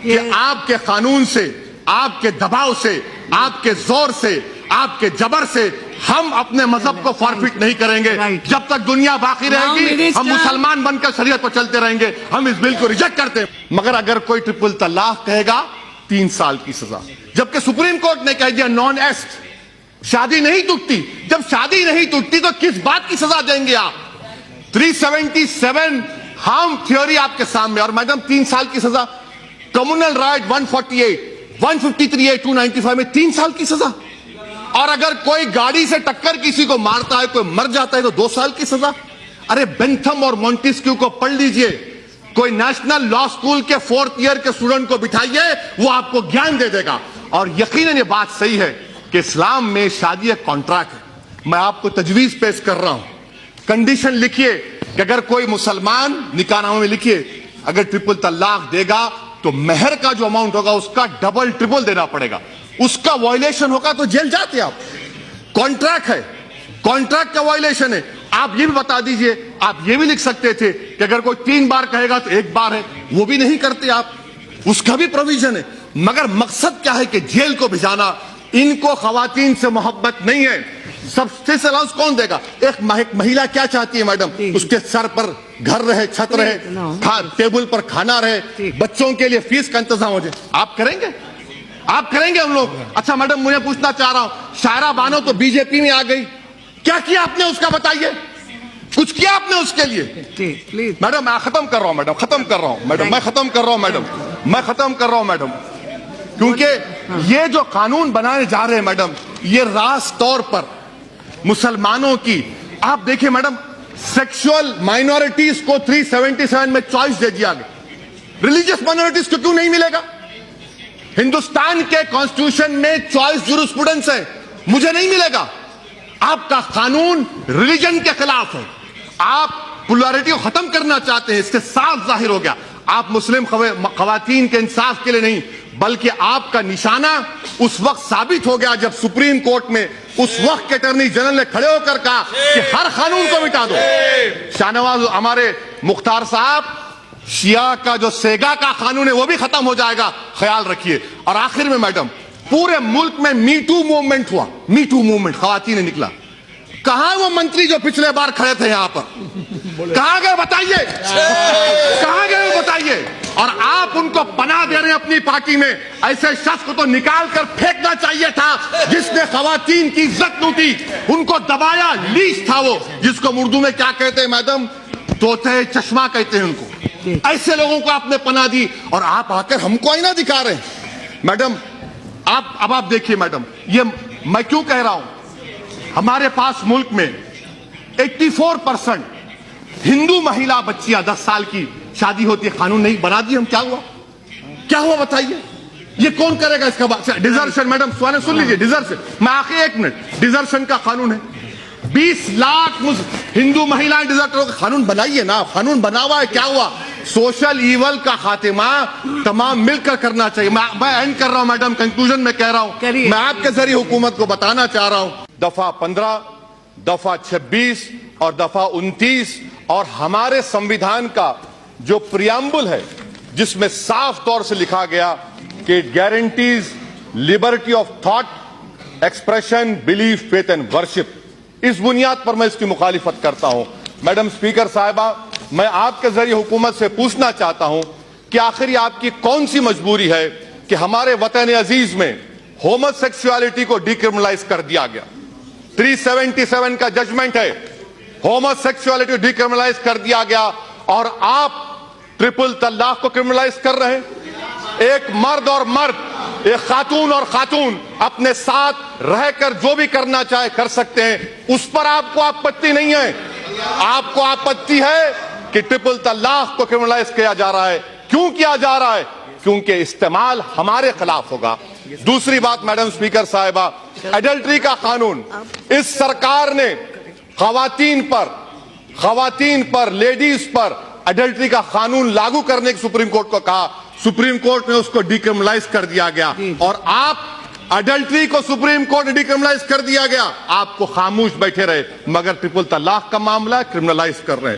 کہ آپ کے قانون سے، آپ کے دباؤ سے، آپ کے زور سے، آپ کے جبر سے ہم اپنے مذہب کو فارفٹ نہیں کریں گے. جب تک دنیا باقی رہے گی ہم مسلمان بن کر شریعت پر چلتے رہیں گے. ہم اس بل کو ریجیکٹ کرتے ہیں. مگر اگر کوئی ٹرپل طلاق کہے گا 3 سال کی سزا، جبکہ سپریم کورٹ نے کہہ دیا نان ایسٹ، شادی نہیں ٹوٹتی. جب شادی نہیں ٹوٹتی تو کس بات کی سزا دیں گے آپ؟ 377 ہارم تھیوری آپ کے سامنے، اور میڈم 3 سال کی سزا. کمیونل رائٹ 148، 153 295 میں 3 سال کی سزا. اور اگر کوئی گاڑی سے ٹکر کسی کو مارتا ہے، کوئی مر جاتا ہے تو 2 سال کی سزا. ارے بینتھم اور مونٹیسکیو کو پڑھ لیجئے. کوئی نیشنل لا سکول کے 4th ایئر کے اسٹوڈنٹ کو بٹھائیے، وہ آپ کو گیان دے دے گا. اور یقیناً یہ بات صحیح ہے کہ اسلام میں شادی ایک کانٹریکٹ ہے. میں آپ کو تجویز پیش کر رہا ہوں. کنڈیشن لکھیے کہ اگر کوئی مسلمان، نکاح نامے میں لکھیے، اگر ٹرپل طلاق دے گا تو مہر کا جو اماؤنٹ ہوگا اس کا ڈبل ٹرپل دینا پڑے گا. اس کا وائلیشن ہوگا تو جیل جاتے آپ. کانٹریکٹ ہے، کانٹریکٹ کا وائلیشن ہے. آپ یہ بھی بتا دیجئے، آپ یہ بھی لکھ سکتے تھے کہ اگر کوئی 3 بار کہے گا تو 1 بار ہے. وہ بھی نہیں کرتے آپ، اس کا بھی پروویژن ہے. مگر مقصد کیا ہے کہ جیل کو بھجانا. ان کو خواتین سے محبت نہیں ہے. سبسٹنس الاؤنس کون دے گا؟ ایک مہیلا کیا چاہتی ہے میڈم؟ اس کے سر پر گھر رہے، چھت رہے، ٹیبل پر کھانا رہے، بچوں کے لیے فیس کا انتظام ہو جائے. آپ کریں گے؟ آپ کریں گے ہم لوگ؟ اچھا میڈم مجھے پوچھنا چاہ رہا ہوں، شائرہ بانو تو بی جے پی میں آ گئی، کیا کیا آپ نے اس کا بتائیے؟ کچھ کیا آپ نے اس کے لیے؟ میڈم میں ختم کر رہا ہوں، میں ختم کر رہا ہوں میڈم. کیونکہ یہ جو قانون بنانے جا رہے ہیں میڈم، یہ راست طور پر مسلمانوں کی، آپ دیکھیں میڈم، سیکشول مائنورٹیز کو 377 میں چوائس دے دیا گیا. ریلیجیس مائنورٹیز کو کیوں نہیں ملے گا؟ ہندوستان کے کانسٹیٹیوشن میں چوائس جورسپروڈنس ہے، مجھے نہیں ملے گا. آپ کا قانون ریلیجن کے خلاف ہے. آپ پولیرٹی کو ختم کرنا چاہتے ہیں، اس سے صاف ظاہر ہو گیا. آپ مسلم خواتین کے انصاف کے لیے نہیں، بلکہ آپ کا نشانہ اس وقت ثابت ہو گیا جب سپریم کورٹ میں اس وقت کے اٹارنی جنرل نے کھڑے ہو کر کہا کہ ہر قانون کو مٹا دو. شاہنواز ہمارے مختار صاحب، شیعہ کا جو سیگا کا قانون ہے وہ بھی ختم ہو جائے گا، خیال رکھیے. اور آخر میں میڈم، پورے ملک میں می ٹو موومنٹ ہوا، می ٹو موومنٹ، خواتین نے نکلا. کہاں وہ منتری جو پچھلے بار کھڑے تھے یہاں پر؟ کہاں گئے بتائیے؟ کہاں گئے بتائیے؟ اور آپ ان کو پناہ دے رہے ہیں اپنی پارٹی میں. ایسے شخص کو تو نکال کر پھینکنا چاہیے تھا جس نے خواتین کی عزت لوٹی، ان کو دبایا. لیچ تھا وہ، جس کو اردو میں کیا کہتے ہیں میڈم؟ طوطے چشمہ کہتے ہیں ان کو. ایسے لوگوں کو آپ نے پناہ دی اور آپ آ کر ہم کو آئینہ دکھا رہے ہیں. میڈم اب آپ دیکھیے میڈم، یہ میں کیوں کہہ رہا ہوں، ہمارے پاس ملک میں 84% ہندو مہیلا بچیاں 10 سال کی شادی ہوتی ہے. قانون نہیں بنا دی ہم، کیا ہوا؟ کیا ہوا بتائیے؟ یہ کون کرے گا اس کا بات؟ ڈیزرشن میڈم سن لیجیے، ڈیزرشن، میں آخر 1 منٹ، ڈیزرشن کا قانون ہے. 20 لاکھ ہندو مہیلائیں ڈیزرٹر کا قانون بنائیے نا. قانون بنا ہوا ہے، کیا ہوا؟ سوشل ایول کا خاتمہ تمام مل کر کرنا چاہیے. میں اینڈ کر رہا ہوں میڈم، کنکلوژن میں کہہ رہا ہوں، میں آپ کے ذریعے حکومت کو بتانا چاہ رہا ہوں، دفعہ 15، دفعہ 26 اور دفعہ 29 اور ہمارے سمویدھان کا جو پریامبل ہے، جس میں صاف طور سے لکھا گیا کہ guarantees liberty of thought, expression, belief, faith and worship. اس بنیاد پر میں اس کی مخالفت کرتا ہوں. میڈم اسپیکر صاحبہ، میں آپ کے ذریعے حکومت سے پوچھنا چاہتا ہوں کہ آخر یہ آپ کی کون سی مجبوری ہے کہ ہمارے وطن عزیز میں ہومو سیکسولیٹی کو ڈیکرمنلائز کر دیا گیا. 377 کا ججمنٹ ہے، ہومو سیکسولیٹی کو ڈیکرمنلائز کر دیا گیا، اور آپ ٹرپل طلاق کو کرمنلائز کر رہے ہیں. ایک مرد اور مرد، ایک خاتون اور خاتون اپنے ساتھ رہ کر جو بھی کرنا چاہے کر سکتے ہیں، اس پر آپ کو آپتی نہیں ہے. آپ کو آپتی ہے کہ ٹرپل طلاق کو کرمنلائز کیا جا رہا ہے. کیوں کیا جا رہا ہے؟ کیونکہ استعمال ہمارے خلاف ہوگا. دوسری بات میڈم اسپیکر صاحبہ، ایڈلٹری کا قانون، اس سرکار نے خواتین پر لیڈیز پر ایڈلٹری کا قانون لاگو کرنے کی سپریم کورٹ کو کہا. سپریم کورٹ نے اس کو ڈیکرمنلائز کر دیا گیا، اور آپ ایڈلٹری کو سپریم کورٹ نے ڈیکرمنلائز کر دیا گیا، آپ کو خاموش بیٹھے رہے، مگر ٹرپل طلاق کا معاملہ کرمنلائز کر رہے ہیں.